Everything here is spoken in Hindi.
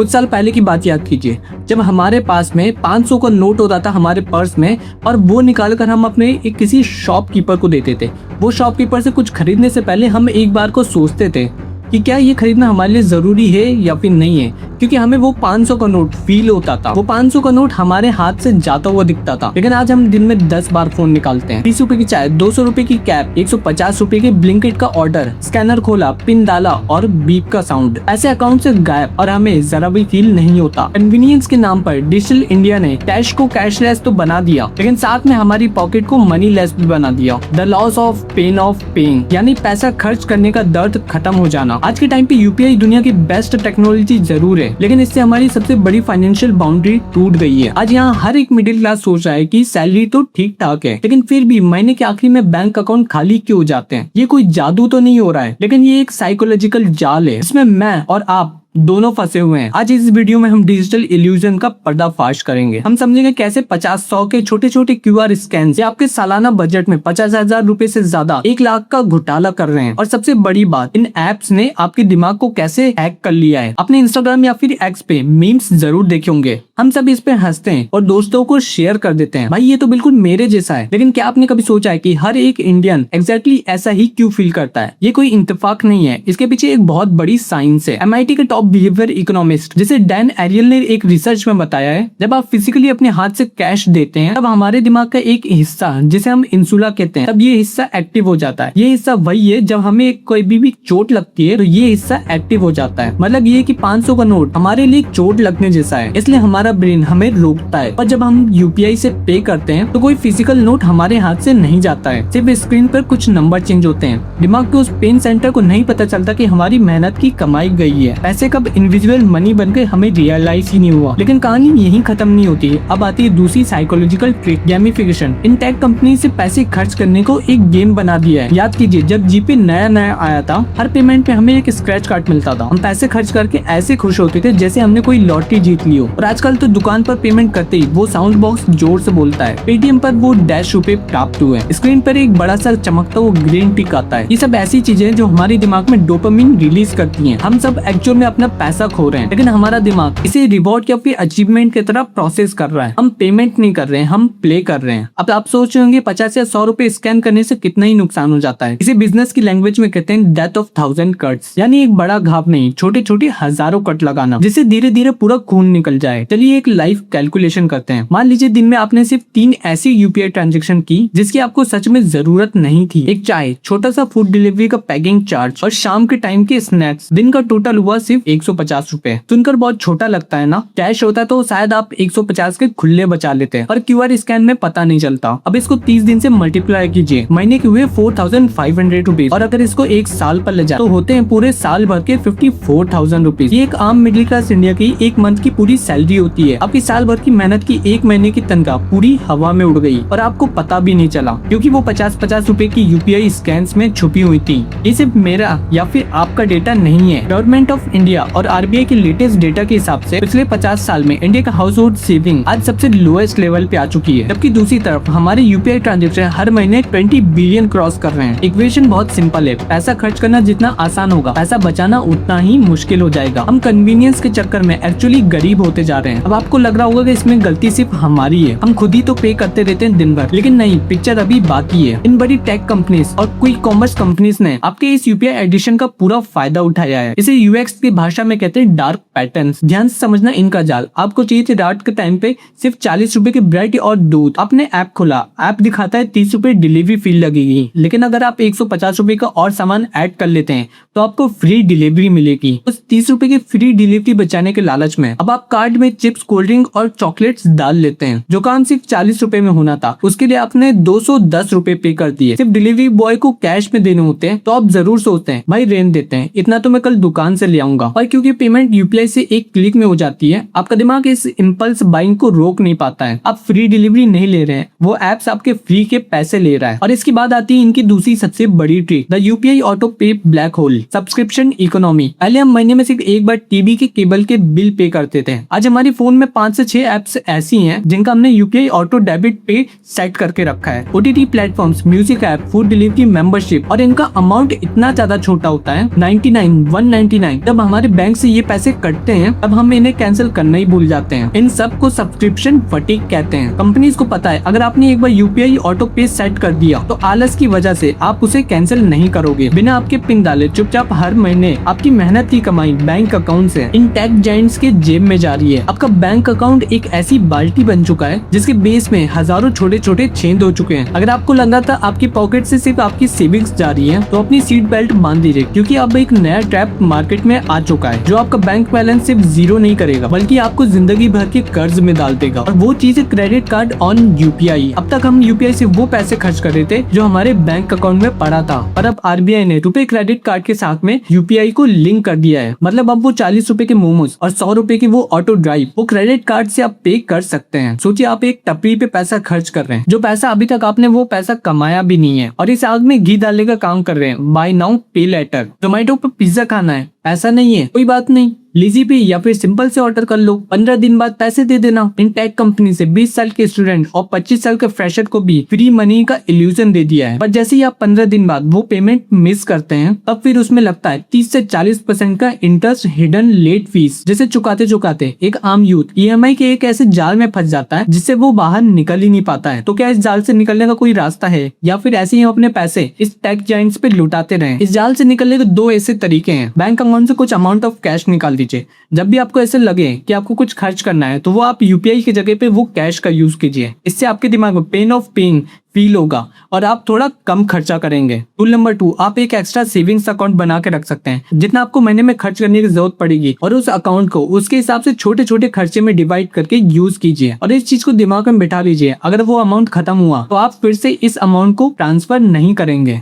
कुछ साल पहले की बात याद कीजिए, जब हमारे पास में 500 का नोट होता था हमारे पर्स में, और वो निकाल कर हम अपने किसी शॉपकीपर को देते थे। वो शॉपकीपर से कुछ खरीदने से पहले हम एक बार को सोचते थे कि क्या ये खरीदना हमारे लिए जरूरी है या फिर नहीं है, क्योंकि हमें वो 500 का नोट फील होता था। वो 500 का नोट हमारे हाथ से जाता हुआ दिखता था। लेकिन आज हम दिन में 10 बार फोन निकालते हैं। 30 रुपए की चाय, 200 रुपए की कैप, 150 रुपए के ब्लिंकिट का ऑर्डर, स्कैनर खोला, पिन डाला और बीप का साउंड, ऐसे अकाउंट से गायब और हमें जरा भी फील नहीं होता। कन्वीनियंस के नाम पर डिजिटल इंडिया ने कैश को कैशलेस तो बना दिया, लेकिन साथ में हमारी पॉकेट को मनी लेस भी बना दिया। The loss of pain of paying, यानी पैसा खर्च करने का दर्द खत्म हो जाना। आज के टाइम पे यूपीआई दुनिया की बेस्ट टेक्नोलॉजी जरूर है, लेकिन इससे हमारी सबसे बड़ी फाइनेंशियल बाउंड्री टूट गई है। आज यहाँ हर एक मिडिल क्लास सोच रहा है कि सैलरी तो ठीक ठाक है, लेकिन फिर भी महीने के आखिरी में बैंक अकाउंट खाली क्यों हो जाते हैं। ये कोई जादू तो नहीं हो रहा है, लेकिन ये एक साइकोलॉजिकल जाल है जिसमें मैं और आप दोनों फंसे हुए हैं। आज इस वीडियो में हम डिजिटल इल्यूजन का पर्दाफाश करेंगे। हम समझेंगे कैसे 50-100 के छोटे छोटे क्यूआर स्कैन से आपके सालाना बजट में 50,000 रुपए से ज्यादा 1 लाख का घोटाला कर रहे हैं। और सबसे बड़ी बात, इन एप्स ने आपके दिमाग को कैसे हैक कर लिया है। अपने इंस्टाग्राम या फिर एक्स पे मीम्स जरूर देखे होंगे, हम सब इस पे हंसते हैं और दोस्तों को शेयर कर देते हैं, भाई ये तो बिल्कुल मेरे जैसा है। लेकिन क्या आपने कभी सोचा है कि हर एक इंडियन एग्जैक्टली ऐसा ही क्यों फील करता है। ये कोई इंतफाक नहीं है, इसके पीछे एक बहुत बड़ी साइंस है। MIT के टॉप बिहेवियर इकोनॉमिस्ट जिसे डैन एरियल ने एक रिसर्च में बताया है, जब आप फिजिकली अपने हाथ से कैश देते हैं तब हमारे दिमाग का एक हिस्सा जिसे हम इंसुला कहते हैं, तब ये हिस्सा एक्टिव हो जाता है। ये हिस्सा वही है जब हमें कोई भी चोट लगती है तो ये हिस्सा एक्टिव हो जाता है। मतलब ये कि 500 का नोट हमारे लिए चोट लगने जैसा है, इसलिए हमारा ब्रेन हमें रोकता है। और जब हम यूपीआई से पे करते हैं तो कोई फिजिकल नोट हमारे हाथ से नहीं जाता है, सिर्फ स्क्रीन पर कुछ नंबर चेंज होते हैं। दिमाग के उस पेन सेंटर को नहीं पता चलता कि हमारी मेहनत की कमाई गई है। पैसे कब इनविजिबल मनी बन गए हमें रियलाइज ही नहीं हुआ। लेकिन कहानी यहीं खत्म नहीं होती है। अब आती है दूसरी साइकोलॉजिकल ट्रिक, गेमिफिकेशन। इन टेक कंपनी से पैसे खर्च करने को एक गेम बना दिया है। याद कीजिए, जब जीपे नया नया आया था, हर पेमेंट पे हमें एक स्क्रैच कार्ड मिलता था। हम पैसे खर्च करके ऐसे खुश होते थे जैसे हमने कोई लॉटरी जीत ली हो। और आजकल तो दुकान पर पेमेंट करते ही वो साउंड बॉक्स जोर से बोलता है, पेटीएम पर वो डैश रुपए प्राप्त हुए। स्क्रीन पर एक बड़ा सा चमकता वो ग्रीन टिक आता है। ये सब ऐसी चीजें जो हमारे दिमाग में डोपामिन रिलीज करती हैं। हम सब एक्चुअल में अपना पैसा खो रहे हैं, लेकिन हमारा दिमाग इसे रिवॉर्ड या फिर अचीवमेंट की तरह प्रोसेस कर रहा है। हम पेमेंट नहीं कर रहे हैं, हम प्ले कर रहे हैं। अब आप सोच रहे होंगे 50 या 100 रुपए स्कैन करने से कितना ही नुकसान हो जाता है। इसे बिजनेस की लैंग्वेज में कहते हैं डेथ ऑफ 1000 कट्स, यानी एक बड़ा घाव नहीं, छोटे छोटे हजारों कट लगाना, जिससे धीरे धीरे पूरा खून निकल जाए। चलिए एक लाइफ कैलकुलेशन करते हैं। मान लीजिए दिन में आपने सिर्फ 3 ऐसी यूपीआई ट्रांजेक्शन की जिसकी आपको सच में जरूरत नहीं थी। एक चाय, छोटा सा फूड डिलीवरी का पैकिंग चार्ज और शाम के टाइम के स्नैक्स। दिन का टोटल हुआ सिर्फ 150 रुपए। सुनकर बहुत छोटा लगता है ना। कैश होता तो शायद आप 150 के खुले बचा लेते हैं, पर क्यूआर स्कैन में पता नहीं चलता। अब इसको 30 दिन से मल्टीप्लाई कीजिए, महीने के हुए 4500 रुपीज। और अगर इसको 1 साल पर ले जाए तो होते हैं पूरे साल भर के 54,000 रुपीज। ये एक आम मिडिल क्लास इंडिया की 1 मंथ की पूरी सैलरी होती है। आपकी साल भर की मेहनत की 1 महीने की तनख्वाह पूरी हवा में उड़ गई और आपको पता भी नहीं चला, क्योंकि वो 50-50 रुपए की यूपीआई स्कैन में छुपी हुई थी। ये सिर्फ मेरा या फिर आपका डेटा नहीं है। गवर्नमेंट ऑफ इंडिया और आरबीआई के लेटेस्ट डेटा के हिसाब से पिछले 50 साल में इंडिया का हाउस होल्ड सेविंग आज सबसे लोएस्ट लेवल पे आ चुकी है। जबकि दूसरी तरफ हमारे यूपीआई ट्रांजेक्शन हर महीने 20 बिलियन क्रॉस कर रहे हैं। इक्वेशन बहुत सिंपल है, पैसा खर्च करना जितना आसान होगा, पैसा बचाना उतना ही मुश्किल हो जाएगा। हम कन्वीनियंस के चक्कर में एक्चुअली गरीब होते जा रहे हैं। अब आपको लग रहा होगा कि इसमें गलती सिर्फ हमारी है, हम खुद ही तो पे करते रहते हैं दिन भर। लेकिन नहीं, पिक्चर अभी बाकी है। इन बड़ी टेक कंपनीज और क्विक कॉमर्स कंपनीज ने आपके इस यूपीआई एडिशन का पूरा फायदा उठाया है। इसे यूएक्स की भाषा में कहते हैं डार्क पैटर्न्स। ध्यान से समझना इनका जाल। आपको चाहिए थे रात के टाइम पे सिर्फ 40 रुपए के ब्रेड और दूध। आपने ऐप खोला, ऐप दिखाता है 30 रुपए डिलीवरी फी लगेगी। लेकिन अगर आप 150 रुपए का और सामान ऐड कर लेते हैं तो आपको फ्री डिलीवरी मिलेगी। उस 30 रुपए की फ्री डिलीवरी बचाने के लालच में अब आप कार्ड में चिप्स, कोल्ड ड्रिंक और चॉकलेट्स डाल लेते हैं। जो काम सिर्फ 40 रुपए में होना था उसके लिए आपने 210 रुपए पे कर दिए। सिर्फ डिलीवरी बॉय को कैश में देने होते हैं तो आप जरूर सोचते हैं भाई रेंट देते हैं, इतना तो मैं कल दुकान से ले आऊंगा। और क्योंकि पेमेंट यूपीआई से एक क्लिक में हो जाती है, आपका दिमाग इस इम्पल्स बाइंग को रोक नहीं पाता है। आप फ्री डिलीवरी नहीं ले रहे हैं, वो एप्स आपके फ्री के पैसे ले रहा है। और इसके बाद आती है इनकी दूसरी सबसे बड़ी ट्रिक, द यूपीआई ऑटो पे ब्लैक होल सब्सक्रिप्शन इकोनॉमी। पहले हम महीने में सिर्फ एक बार टीवी के केबल के बिल पे करते थे। आज हमारे फोन में 5 से 6 एप्स ऐसी हैं जिनका हमने यूपीआई ऑटो डेबिट पे सेट करके रखा है। OTT platforms, music app, food delivery membership, और इनका अमाउंट इतना ज्यादा छोटा होता है 99, 199। जब हमारे हमारे बैंक से ये पैसे कटते हैं तब हम इन्हें कैंसिल करना ही भूल जाते हैं। इन सब को सब्सक्रिप्शन फटीग कहते हैं। कंपनीज को पता है अगर आपने एक बार यूपीआई ऑटो पे सेट कर दिया तो आलस की वजह से आप उसे कैंसिल नहीं करोगे। बिना आपके पिन डाले चुपचाप हर महीने आपकी मेहनत की कमाई बैंक अकाउंट से इन टेक जायंट्स के जेब में जा रही है। आपका बैंक अकाउंट एक ऐसी बाल्टी बन चुका है जिसके बेस में हजारों छोटे छोटे छेद हो चुके हैं। अगर आपको लगा था आपकी पॉकेट से सिर्फ आपकी सेविंग्स जा रही है तो अपनी सीट बेल्ट बांध दीजिए, क्योंकि अब एक नया ट्रैप मार्केट में आ चुका है जो आपका बैंक बैलेंस सिर्फ जीरो नहीं करेगा बल्कि आपको जिंदगी भर के कर्ज में डाल देगा। और वो चीज है क्रेडिट कार्ड ऑन यूपीआई। अब तक हम यूपीआई से वो पैसे खर्च कर रहे थे जो हमारे बैंक अकाउंट में पड़ा था, पर अब आरबीआई ने रुपए क्रेडिट कार्ड के साथ में यूपीआई को लिंक कर दिया है। मतलब अब वो 40 रुपए के मोमोज और 100 रुपए की वो ऑटो ड्राइव वो क्रेडिट कार्ड से आप पे कर सकते हैं। सोचिए आप एक टपरी पे पैसा खर्च कर रहे हैं, जो पैसा अभी तक आपने वो पैसा कमाया भी नहीं है, और इस आग में घी डालने का काम कर रहे हैं। बाय नाउ पे लेटर। जोमेटो पे पिज्जा खाना है, पैसा नहीं है, कोई बात नहीं, लीजी पे या फिर सिंपल से ऑर्डर कर लो, 15 दिन बाद पैसे दे देना। इन टेक कंपनी से 20 साल के स्टूडेंट और 25 साल के फ्रेशर को भी फ्री मनी का इल्यूजन दे दिया है। पर जैसे ही आप 15 दिन बाद वो पेमेंट मिस करते हैं तब फिर उसमें लगता है 30 से 40% का इंटरेस्ट हिडन लेट फीस, जिसे चुकाते चुकाते एक आम यूथ ईएमआई के एक ऐसे जाल में फंस जाता है जिससे वो बाहर निकल ही नहीं पाता है। तो क्या इस जाल से निकलने का कोई रास्ता है, या फिर ऐसे ही अपने पैसे इस टेक जायंट्स पे लुटाते रहे? इस जाल से निकलने के दो ऐसे तरीके हैं। बैंक अकाउंट से कुछ अमाउंट ऑफ कैश निकाल दीजिए। जब भी आपको ऐसे लगे कि आपको कुछ खर्च करना है तो वो आप यूपीआई की जगह पे वो कैश का यूज कीजिए। इससे आपके दिमाग में पेन ऑफ पेइंग फील होगा और आप थोड़ा कम खर्चा करेंगे। टूल नंबर 2, आप एक एक्स्ट्रा सेविंग्स अकाउंट बना के रख सकते हैं। जितना आपको महीने में खर्च करने की जरूरत पड़ेगी और उस अकाउंट को उसके हिसाब से छोटे छोटे खर्चे में डिवाइड करके यूज कीजिए। और इस चीज को दिमाग में बिठा लीजिए, अगर वो अमाउंट खत्म हुआ तो आप फिर से इस अमाउंट को ट्रांसफर नहीं करेंगे।